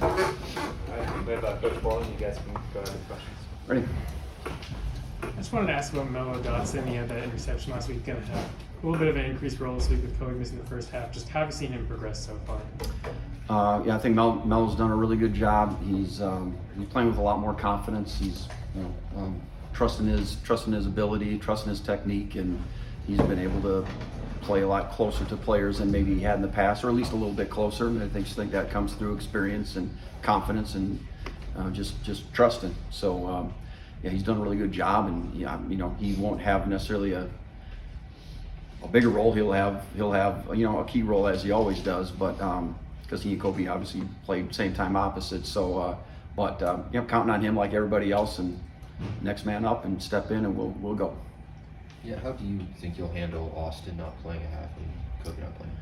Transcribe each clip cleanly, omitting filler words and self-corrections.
All right, we have Coach Borland. You guys can go ahead with questions. Ready? I just wanted to ask about Mello Dotson. He had that interception last week. Going to have a little bit of an increased role this week with Kobe missing the first half. Just how have you seen him progress so far? Yeah, I think Melo's done a really good job. He's playing with a lot more confidence. He's trusting his ability, trusting his technique, and he's been able to play a lot closer to players than maybe he had in the past, or at least a little bit closer. And I think that comes through experience and confidence and just trusting. So yeah, he's done a really good job, and he won't have necessarily a bigger role. He'll have a key role as he always does, but because he and Kobe obviously played same time opposites. So counting on him like everybody else, and next man up and step in, and we'll go. Yeah, how do you think you'll handle Austin not playing a half and Kobe not playing?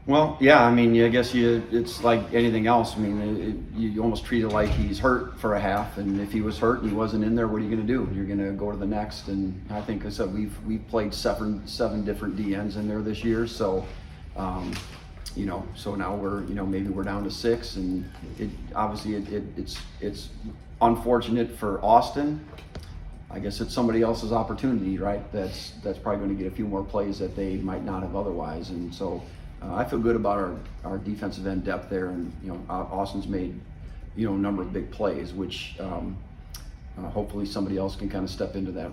Well, yeah, I mean, I guess it's like anything else. I mean, you almost treat it like he's hurt for a half, and if he was hurt and he wasn't in there, what are you going to do? You're going to go to the next, and I think I said we've played seven different DNs in there this year, so so now we're maybe we're down to 6, and it's unfortunate for Austin. I guess it's somebody else's opportunity, right? That's probably going to get a few more plays that they might not have otherwise, and so. I feel good about our defensive end depth there, and Austin's made a number of big plays, which hopefully somebody else can kind of step into that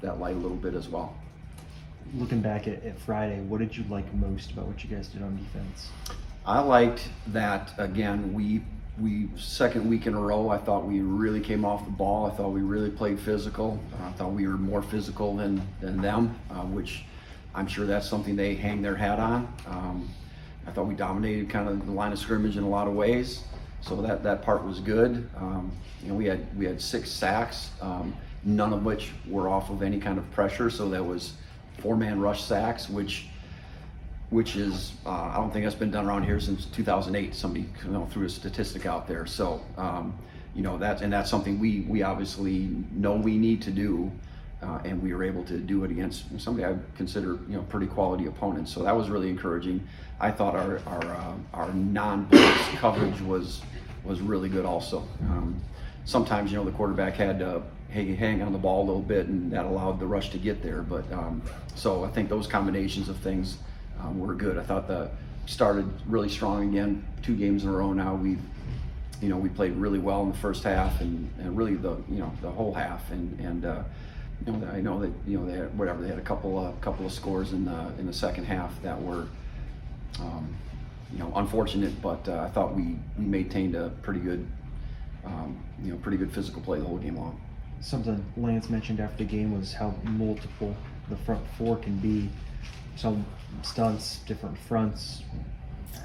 light a little bit as well. Looking back at Friday, what did you like most about what you guys did on defense? I liked that again. We second week in a row, I thought we really came off the ball. I thought we really played physical. I thought we were more physical than them, which. I'm sure that's something they hang their hat on. I thought we dominated kind of the line of scrimmage in a lot of ways, so that part was good. We had 6 sacks, none of which were off of any kind of pressure. So that was 4-man rush sacks, which is I don't think that's been done around here since 2008. Somebody threw a statistic out there. So that's something we obviously know we need to do. And we were able to do it against somebody I consider pretty quality opponents. So that was really encouraging. I thought our non-blitz coverage was really good also. Sometimes the quarterback had to hang on the ball a little bit, and that allowed the rush to get there. But so I think those combinations of things were good. I thought started really strong again. 2 games in a row now. We played really well in the first half and really the whole half and. I know that they had a couple of scores in the second half that were unfortunate, but I thought we maintained a pretty good physical play the whole game long. Something Lance mentioned after the game was how multiple the front 4 can be. Some stunts, different fronts.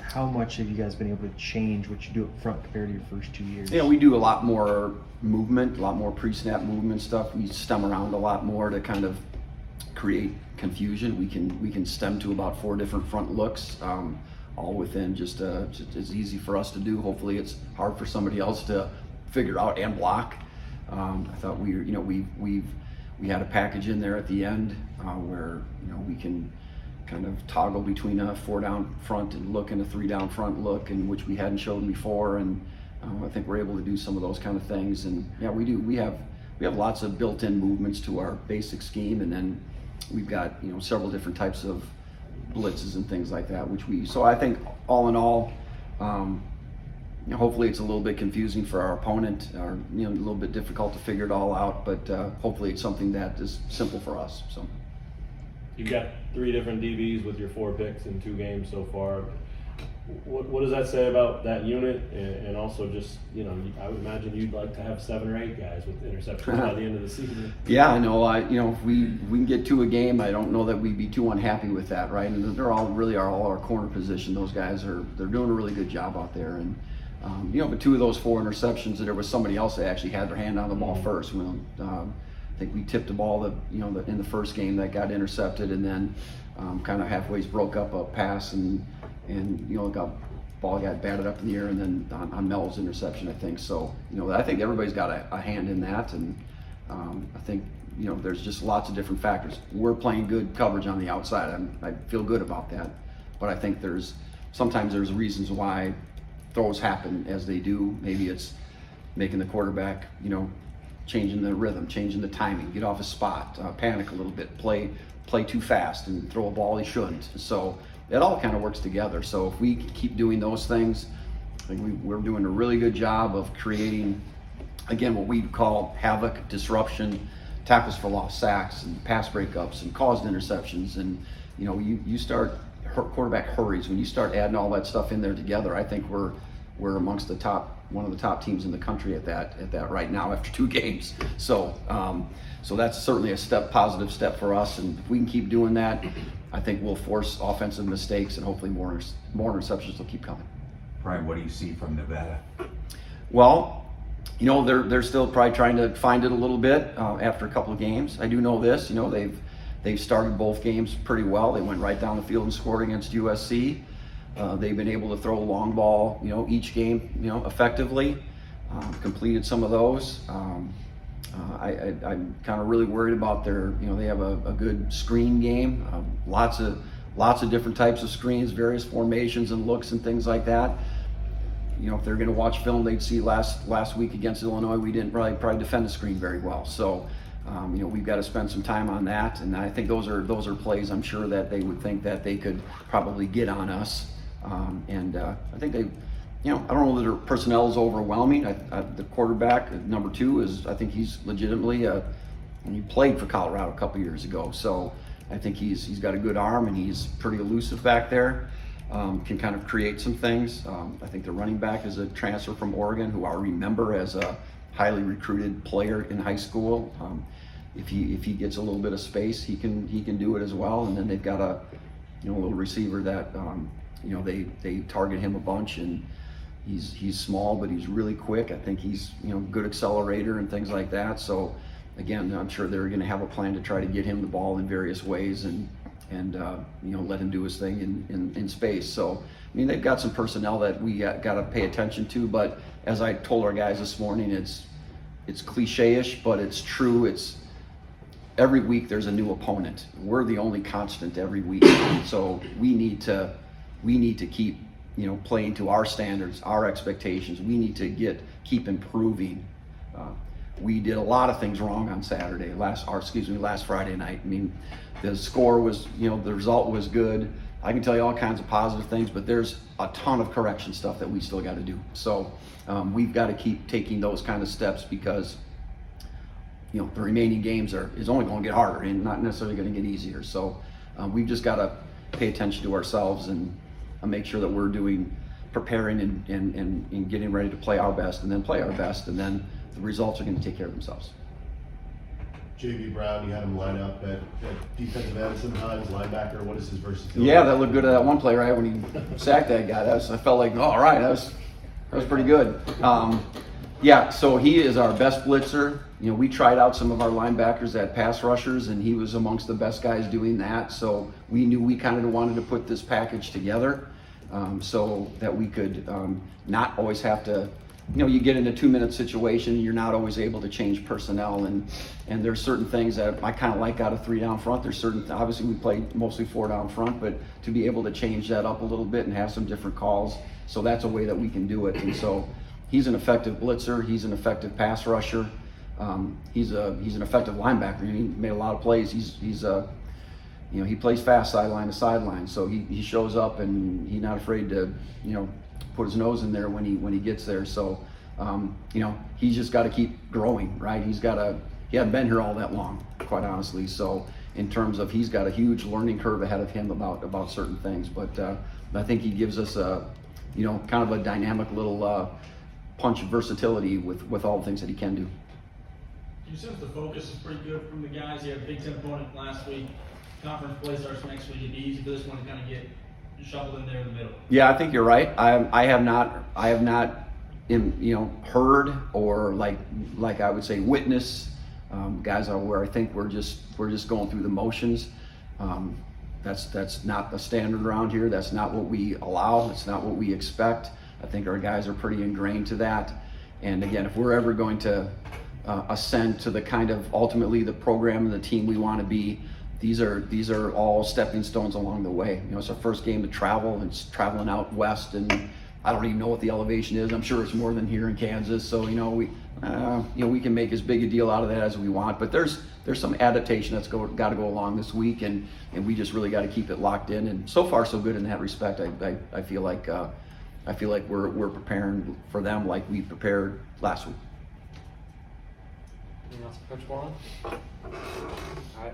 How much have you guys been able to change what you do up front compared to your first 2 years? Yeah, we do a lot more movement, a lot more pre-snap movement stuff. We stem around a lot more to kind of create confusion. We can stem to about 4 different front looks, all within just as easy for us to do. Hopefully, it's hard for somebody else to figure out and block. I thought we had a package in there at the end where we can kind of toggle between a 4-down front and look and a 3-down front look, and which we hadn't shown before, and I think we're able to do some of those kind of things. And yeah, we do. We have lots of built-in movements to our basic scheme, and then we've got several different types of blitzes and things like that. So I think all in all, hopefully it's a little bit confusing for our opponent, or a little bit difficult to figure it all out, but hopefully it's something that is simple for us. So. You've got 3 different DBs with your 4 picks in 2 games so far. What does that say about that unit? And also just, I would imagine you'd like to have 7 or 8 guys with interceptions by the end of the season. Yeah, I know. If we can get 2 a game, I don't know that we'd be too unhappy with that, right? And they're all our corner position. Those guys they're doing a really good job out there. And but 2 of those 4 interceptions, there was somebody else that actually had their hand on the ball first. I think we tipped the ball in the first game that got intercepted, and then kind of halfway broke up a pass and ball got batted up in the air, and then on Mel's interception, I think. So I think everybody's got a hand in that, and I think there's just lots of different factors. We're playing good coverage on the outside. I feel good about that, but I think sometimes there's reasons why throws happen as they do. Maybe it's making the quarterback, changing the rhythm, changing the timing, get off his spot, panic a little bit, play too fast and throw a ball he shouldn't. So it all kind of works together. So if we keep doing those things, I think we're doing a really good job of creating, again, what we call havoc, disruption, tackles for lost, sacks, and pass breakups, and caused interceptions. And you start quarterback hurries. When you start adding all that stuff in there together, I think we're amongst one of the top teams in the country at that right now after 2 games. So that's certainly a positive step for us. And if we can keep doing that, I think we'll force offensive mistakes, and hopefully more interceptions will keep coming. Brian, what do you see from Nevada? Well, they're still probably trying to find it a little bit after a couple of games. I do know this. They've started both games pretty well. They went right down the field and scored against USC. They've been able to throw a long ball, each game, effectively. Completed some of those. I'm kind of really worried about they have a good screen game. Lots of different types of screens, various formations and looks and things like that. If they're going to watch film, they'd see last week against Illinois, we didn't probably defend the screen very well. So, we've got to spend some time on that. And I think those are plays I'm sure that they would think that they could probably get on us. I think I don't know that their personnel is overwhelming. The quarterback, number 2, I think he's legitimately he played for Colorado a couple years ago. So I think he's got a good arm, and he's pretty elusive back there. Can kind of create some things. I think the running back is a transfer from Oregon, who I remember as a highly recruited player in high school. If he gets a little bit of space, he can do it as well. And then they've got a little receiver that they target him a bunch, and he's small, but he's really quick. I think he's good accelerator and things like that. So again, I'm sure they're going to have a plan to try to get him the ball in various ways and let him do his thing in space. So they've got some personnel that we got to pay attention to. But as I told our guys this morning, it's cliche-ish, but it's true. It's every week there's a new opponent. We're the only constant every week. So we need to keep playing to our standards, our expectations. We need to keep improving. We did a lot of things wrong on last Friday night. The score was, the result was good. I can tell you all kinds of positive things, but there's a ton of correction stuff that we still got to do. So we've got to keep taking those kind of steps, because the remaining games is only going to get harder and not necessarily going to get easier. So we've just got to pay attention to ourselves and make sure that we're preparing and getting ready to play our best, and then play our best, and then the results are going to take care of themselves. J.B. Brown, you had him line up at defensive end sometimes, linebacker. What is his versatility? Yeah, that looked good at that one play, right, when he sacked that guy. I felt like, all right, that was pretty good. Yeah, so he is our best blitzer. We tried out some of our linebackers at pass rushers, and he was amongst the best guys doing that. So we knew we kind of wanted to put this package together so that we could not always have to, you get in a 2-minute situation, you're not always able to change personnel, and there's certain things that I kind of like out of 3 down front. There's obviously we played mostly 4 down front, but to be able to change that up a little bit and have some different calls, so that's a way that we can do it. And so he's an effective blitzer. He's an effective pass rusher. He's an effective linebacker. He made a lot of plays. He plays fast sideline to sideline. So he shows up, and he's not afraid to put his nose in there when he gets there. So he's just got to keep growing, right? He hasn't been here all that long, quite honestly. So in terms of, he's got a huge learning curve ahead of him about certain things. But I think he gives us kind of a dynamic little punch of versatility with all the things that he can do. You sense the focus is pretty good from the guys. You had a Big Ten opponent last week. Conference play starts next week. It'd be easy for this one to kind of get shuffled in there in the middle. Yeah, I think you're right. I have not heard or like I would say witness guys where I think we're just going through the motions. That's not the standard around here. That's not what we allow. It's not what we expect. I think our guys are pretty ingrained to that. And again, if we're ever going to ascend to the kind of ultimately the program and the team we want to be, these are all stepping stones along the way. It's our first game to travel. It's traveling out west, and I don't even know what the elevation is. I'm sure it's more than here in Kansas. So we can make as big a deal out of that as we want. But there's some adaptation that's got to go along this week, and we just really got to keep it locked in. And so far, so good in that respect. I feel like we're preparing for them like we prepared last week. Anything else, Coach Borland? All right,